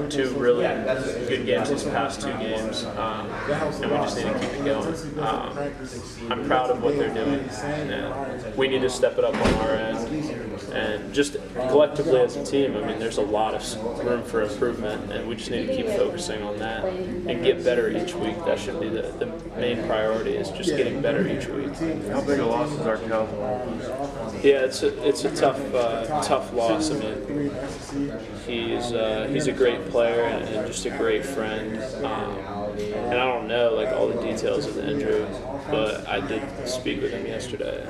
two really good games these past 2 games, and we just need to keep it going. I'm proud of what they're doing, and we need to step it up on our end. And just collectively as a team, I mean, there's a lot of room for improvement, and we just need to keep focusing on that and get better each week. That should be the main priority, is just getting better each week. How big a loss is our Calvin? Yeah, it's a tough loss. I mean, he's a great player and just a great friend. And I don't know like all the details of the injury, but I did speak with him yesterday.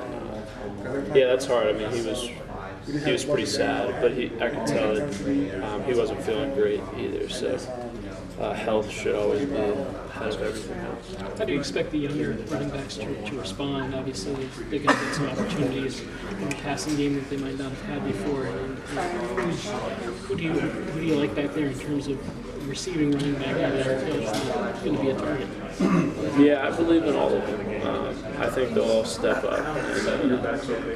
Yeah, that's hard. I mean, he was pretty sad, but I could tell that he wasn't feeling great either. So health should always be ahead of everything else. How do you expect the younger running backs to respond? Obviously, they're going to get some opportunities in the passing game that they might not have had before. And who do you like back there in terms of receiving running back that's going to be a target? Yeah, I believe in all of them. I think they'll all step up. And,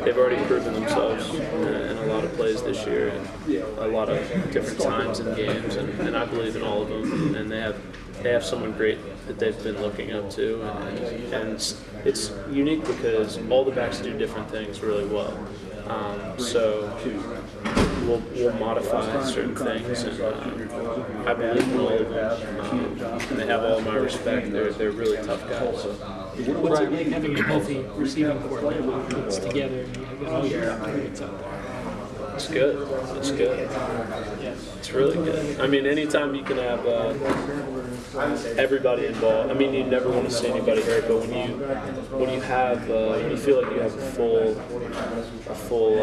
they've already proven themselves in a lot of plays this year, and a lot of different times in games, and I believe in all of them. And they have someone great that they've been looking up to, and it's unique because all the backs do different things really well. So we'll modify certain things, and I believe in all of them. And they have all my respect. They're really tough guys. What's it like having a healthy receiving corps that's together and you've got all your targets out there? It's good. It's good. It's really good. I mean, anytime you can have everybody involved. I mean, you never want to see anybody hurt, but when you feel like you have a full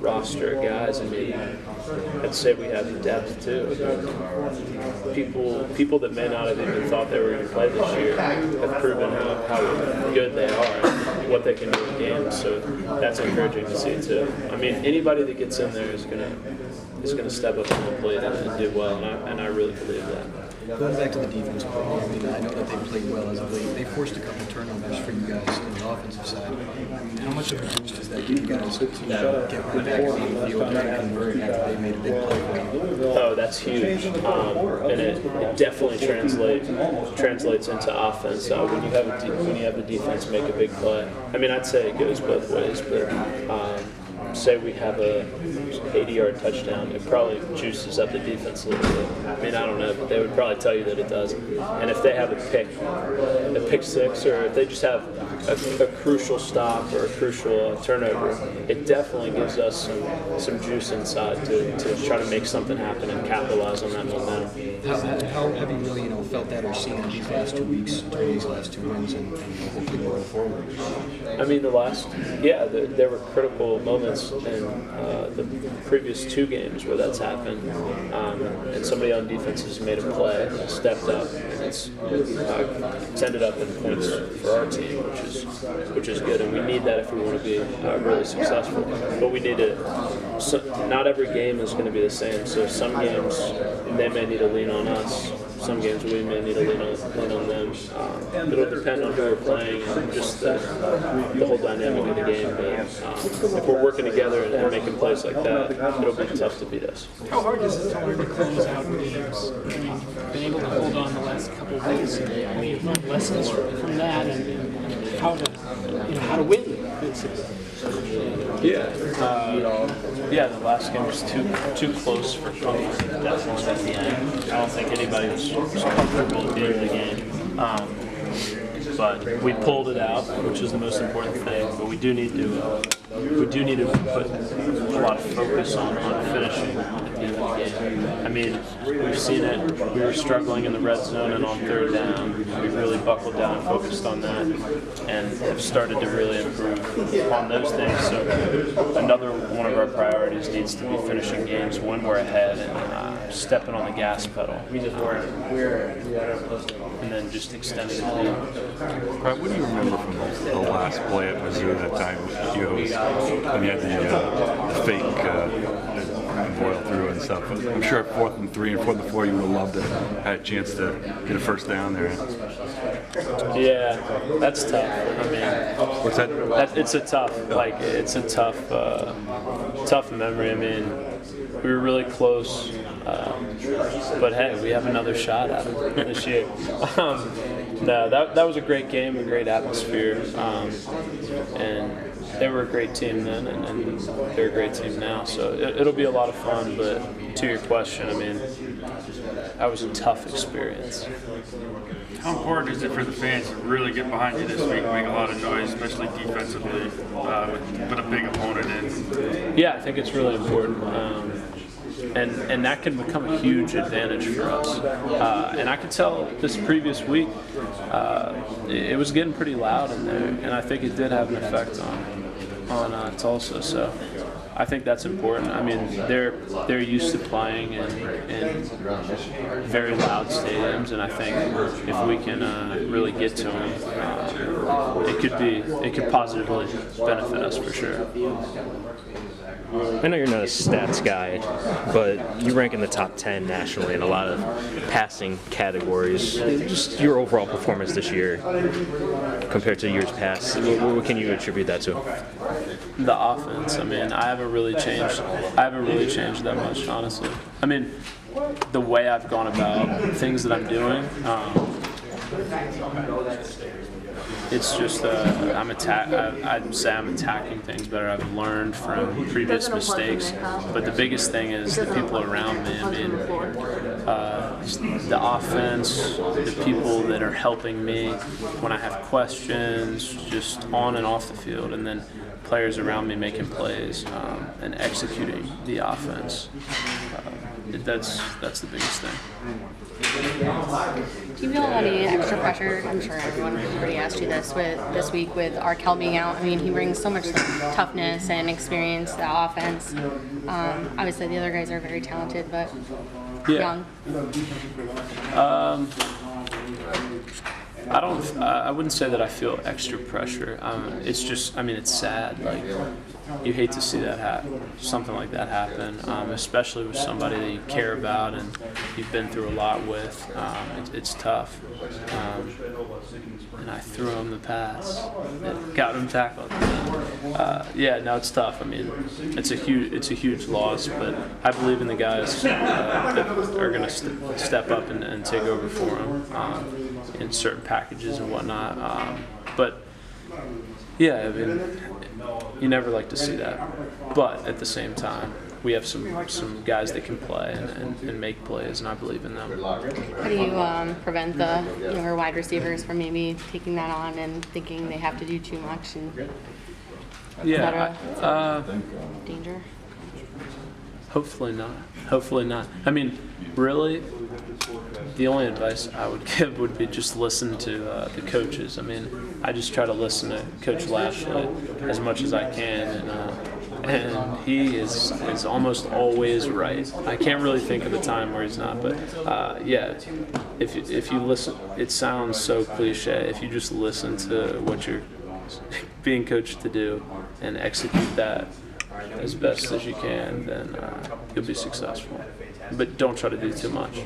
roster of guys, I mean, I'd say we have depth too. People that may not have even thought they were going to play this year have proven how good they are and what they can do in games. So that's encouraging to see too. I mean, anybody that gets in there is going to step up on the plate and do well, and I really believe that. Going back to the defense part, I mean, I know that they played well as of late. They forced a couple turnovers for you guys on the offensive side. How much of a boost does that give you guys to get right back on the field and convert after they made a big play for you? Oh, that's huge, and it definitely translates into offense. When you have the defense make a big play, I mean, I'd say it goes both ways, but. Say we have a 80-yard touchdown, it probably juices up the defense a little bit. I mean, I don't know, but they would probably tell you that it does. And if they have a pick six, or if they just have a crucial stop or a crucial turnover, it definitely gives us some juice inside to try to make something happen and capitalize on that momentum. How have you really felt that or seen it these last 2 weeks, during these last 2 wins, and hopefully going forward? I mean, there were critical moments in the previous 2 games where that's happened, and somebody on defense has made a play, stepped up, and it's ended up in points for our team, which is good, and we need that if we want to be really successful. But we need to. Not every game is going to be the same. So some games they may need to lean on us. Some games we may need to lean on them. It'll depend on who we're playing and just the whole dynamic of the game. But if we're working together and making plays like that, it'll be tough to beat us. How hard is it to learn to close out games? I mean, you've been able to hold on the last couple of weeks. And you've learned lessons from that and how to win, basically. The last game was too close for comfort, definitely at the end. I don't think anybody was comfortable at the end of the game. But we pulled it out, which is the most important thing. But we do need to put a lot of focus on finishing at the end of the game. I mean, we've seen it. We were struggling in the red zone and on third down. We really buckled down and focused on that, and have started to really improve on those things. So another one of our priorities needs to be finishing games when we're ahead and stepping on the gas pedal. We just weren't. And then just extending the lead. What do you remember from the last play at Mizzou that time when you had the fake boil through and stuff? I'm sure at 4th and 3 and 4th and 4 you would have loved to have had a chance to get a first down there. Yeah, that's tough. I mean, what's that? It's a tough memory. I mean, we were really close. But hey, we have another shot at it this year. No, that was a great game, a great atmosphere, and they were a great team then, and they're a great team now. So it'll be a lot of fun. But to your question, I mean, that was a tough experience. How important is it for the fans to really get behind you this week, make a lot of noise, especially defensively, with a big opponent in? Yeah, I think it's really important. And that can become a huge advantage for us. And I could tell this previous week, it was getting pretty loud in there, and I think it did have an effect on Tulsa. So I think that's important. I mean, they're used to playing in very loud stadiums, and I think if we can really get to them, it could positively benefit us for sure. I know you're not a stats guy, but you rank in the top 10 nationally in a lot of passing categories. Just your overall performance this year compared to years past, what can you attribute that to? The offense. I mean, I haven't really changed that much, honestly. I mean, the way I've gone about things that I'm doing, it's just I'd say I'm attacking things better. I've learned from previous mistakes, but the biggest thing is the people around me. I mean, the offense, the people that are helping me when I have questions, just on and off the field, and then players around me making plays and executing the offense. That's the biggest thing. Do you feel any extra pressure? I'm sure everyone already asked you this week with Arkell being out. I mean, he brings so much toughness and experience to the offense. Obviously, the other guys are very talented, but young. I wouldn't say that I feel extra pressure. It's just, I mean, it's sad. Like, you hate to see something like that happen, especially with somebody that you care about and you've been through a lot with. It's tough. And I threw him the pass. It got him tackled. Yeah, no, it's tough. I mean, it's a huge loss, but I believe in the guys that are going to step up and take over for him in certain packages and whatnot. But yeah, I mean, you never like to see that. But at the same time, we have some guys that can play and make plays, and I believe in them. How do you prevent the younger wide receivers from maybe taking that on and thinking they have to do too much? And is that a danger? Hopefully not. Hopefully not. I mean, really, the only advice I would give would be just listen to the coaches. I mean, I just try to listen to Coach Lashley as much as I can, and he is almost always right. I can't really think of a time where he's not, but yeah, if you listen, it sounds so cliche. If you just listen to what you're being coached to do and execute that as best as you can, then you'll be successful. But don't try to do too much.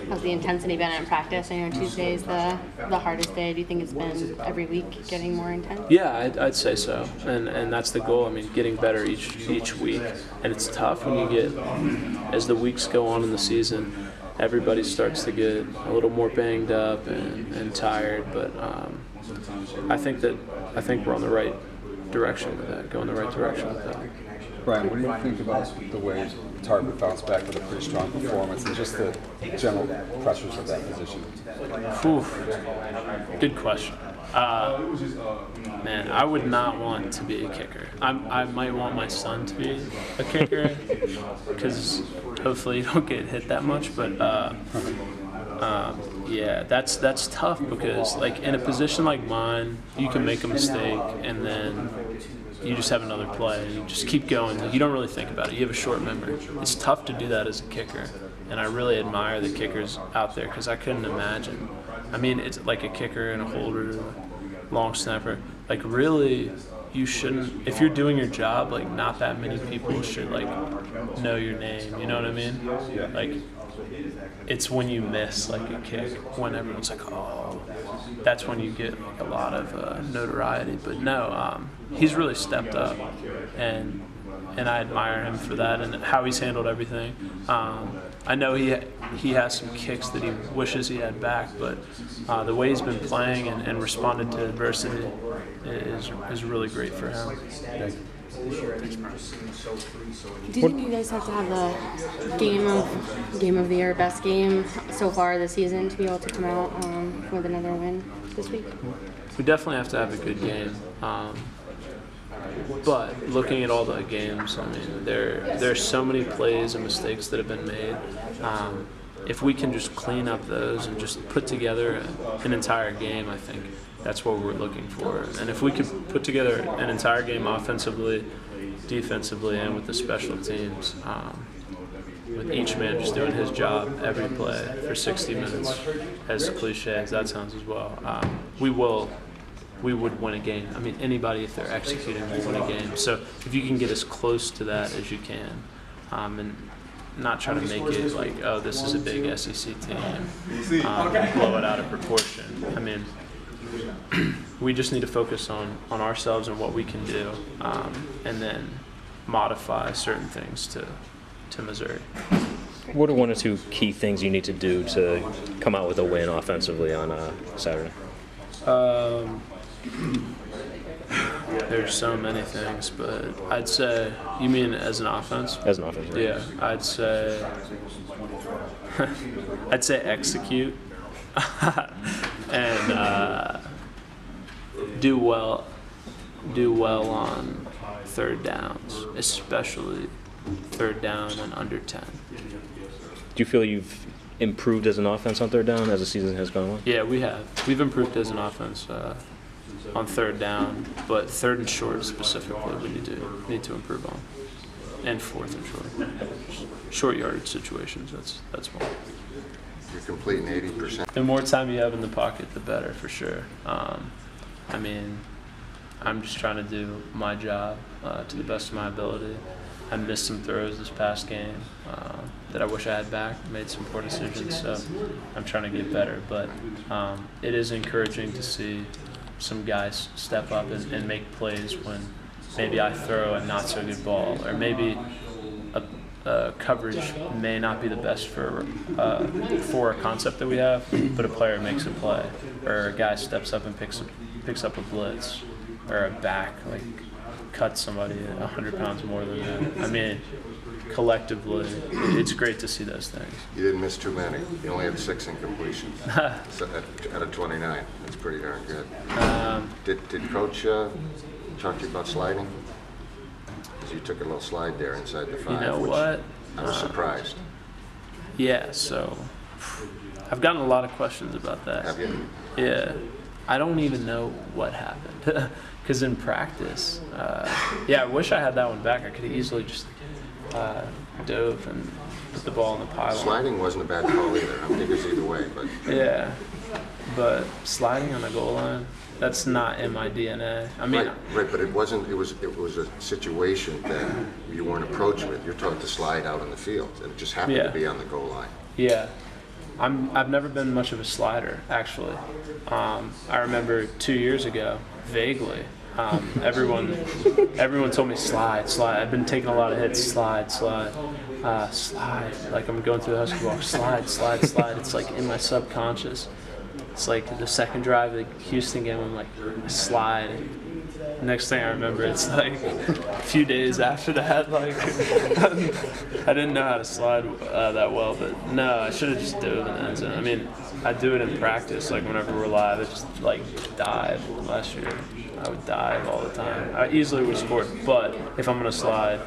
How's the intensity been in practice? I know Tuesday is the hardest day. Do you think it's been every week getting more intense? Yeah, I'd say so, and that's the goal. I mean, getting better each week, and it's tough when you get, as the weeks go on in the season, everybody starts to get a little more banged up and tired. But I think we're on the right direction with that. Going the right direction with that. Brian, what do you think about the way Tarver bounced back with a pretty strong performance and just the general pressures of that position? Good question. Man, I would not want to be a kicker. I might want my son to be a kicker because hopefully you don't get hit that much. But yeah, that's tough because like in a position like mine, you can make a mistake and then you just have another play and you just keep going. You don't really think about it. You have a short memory. It's tough to do that as a kicker, and I really admire the kickers out there because I couldn't imagine. I mean, it's like a kicker and a holder, long snapper. Like really, you shouldn't. If you're doing your job, like not that many people should like know your name. You know what I mean? Like it's when you miss like a kick when everyone's like, oh, that's when you get like a lot of notoriety. But no, he's really stepped up, and and I admire him for that and how he's handled everything. I know he has some kicks that he wishes he had back, but the way he's been playing and responded to adversity is really great for him. Do you think you guys have to have the game of the year, best game so far this season to be able to come out with another win this week? We definitely have to have a good game. But looking at all the games, I mean, there's so many plays and mistakes that have been made. If we can just clean up those and just put together an entire game, I think that's what we're looking for. And if we could put together an entire game offensively, defensively, and with the special teams, with each man just doing his job every play for 60 minutes, as cliche as that sounds as well, we would win a game. I mean, anybody, if they're executing, will win a game. So if you can get as close to that as you can, and not try to make it like, oh, this is a big SEC team, blow it out of proportion. I mean, we just need to focus on ourselves and what we can do, and then modify certain things to Missouri. What are 1 or 2 key things you need to do to come out with a win offensively on Saturday? There's so many things, but I'd say, you mean as an offense? As an offense, right? Yeah, I'd say execute and do well on third downs, especially third down and under 10. Do you feel you've improved as an offense on third down as the season has gone on? Yeah, we have. We've improved as an offense on third down, but third and short specifically we need to improve on, and fourth and short yardage situations. That's one. You're completing 80%. The more time you have in the pocket, the better, for sure. I mean, I'm just trying to do my job to the best of my ability. I missed some throws this past game that I wish I had back, made some poor decisions, so I'm trying to get better. But it is encouraging to see some guys step up and make plays when maybe I throw a not-so-good ball, or maybe a coverage may not be the best for a concept that we have, but a player makes a play, or a guy steps up and picks up a blitz, or a back cuts somebody 100 pounds more than them. I mean, collectively, it's great to see those things. You didn't miss too many. You only had 6 incompletions so out of 29. That's pretty darn good. Did Coach talk to you about sliding? Because you took a little slide there inside the 5. You know what? I was surprised. Yeah, so I've gotten a lot of questions about that. Have you? Yeah. I don't even know what happened. Because in practice, I wish I had that one back. I could have easily just dove and put the ball in the pylon. Sliding wasn't a bad call either. I think it's either way, but yeah, but sliding on the goal line, that's not in my DNA. I mean, right, but it wasn't. It was a situation that you weren't approached with. You're taught to slide out on the field, and it just happened to be on the goal line. Yeah. I've never been much of a slider, actually. I remember 2 years ago, vaguely, everyone told me slide. I've been taking a lot of hits, slide. Like I'm going through the Husky walk, slide. It's like in my subconscious. It's like the second drive of the Houston game, I'm like, slide. Next thing I remember, it's like a few days after that, like I didn't know how to slide that well, but no, I should have just dove in the end zone. I mean, I do it in practice, like whenever we're live, I just like dive. Last year, I would dive all the time. I easily would score, but if I'm gonna slide,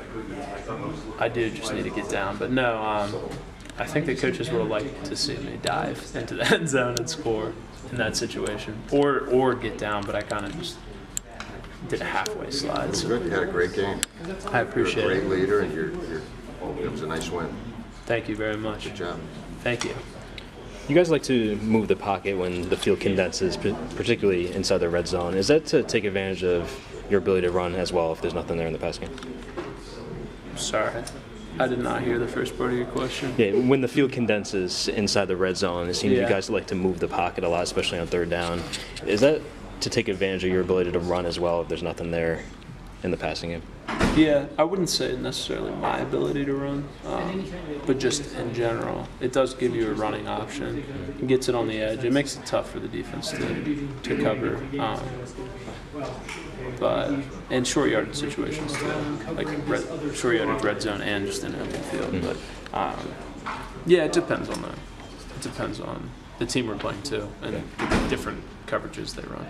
I do just need to get down. But no, I think the coaches would like to see me dive into the end zone and score in that situation, or get down, but I kind of just did a halfway slide. It's good. You had a great game. I appreciate it. You're a great leader, and it was a nice win. Thank you very much. Good job. Thank you. You guys like to move the pocket when the field condenses, particularly inside the red zone. Is that to take advantage of your ability to run as well if there's nothing there in the pass game? Sorry, I did not hear the first part of your question. Yeah, when the field condenses inside the red zone, it seems you guys like to move the pocket a lot, especially on third down. Is that to take advantage of your ability to run as well if there's nothing there in the passing game. Yeah, I wouldn't say necessarily my ability to run, but just in general, it does give you a running option. It gets it on the edge. It makes it tough for the defense to cover. But in short yardage situations too, like short yardage red zone and just in open field. But yeah, it depends on the team we're playing too and the different coverages they run.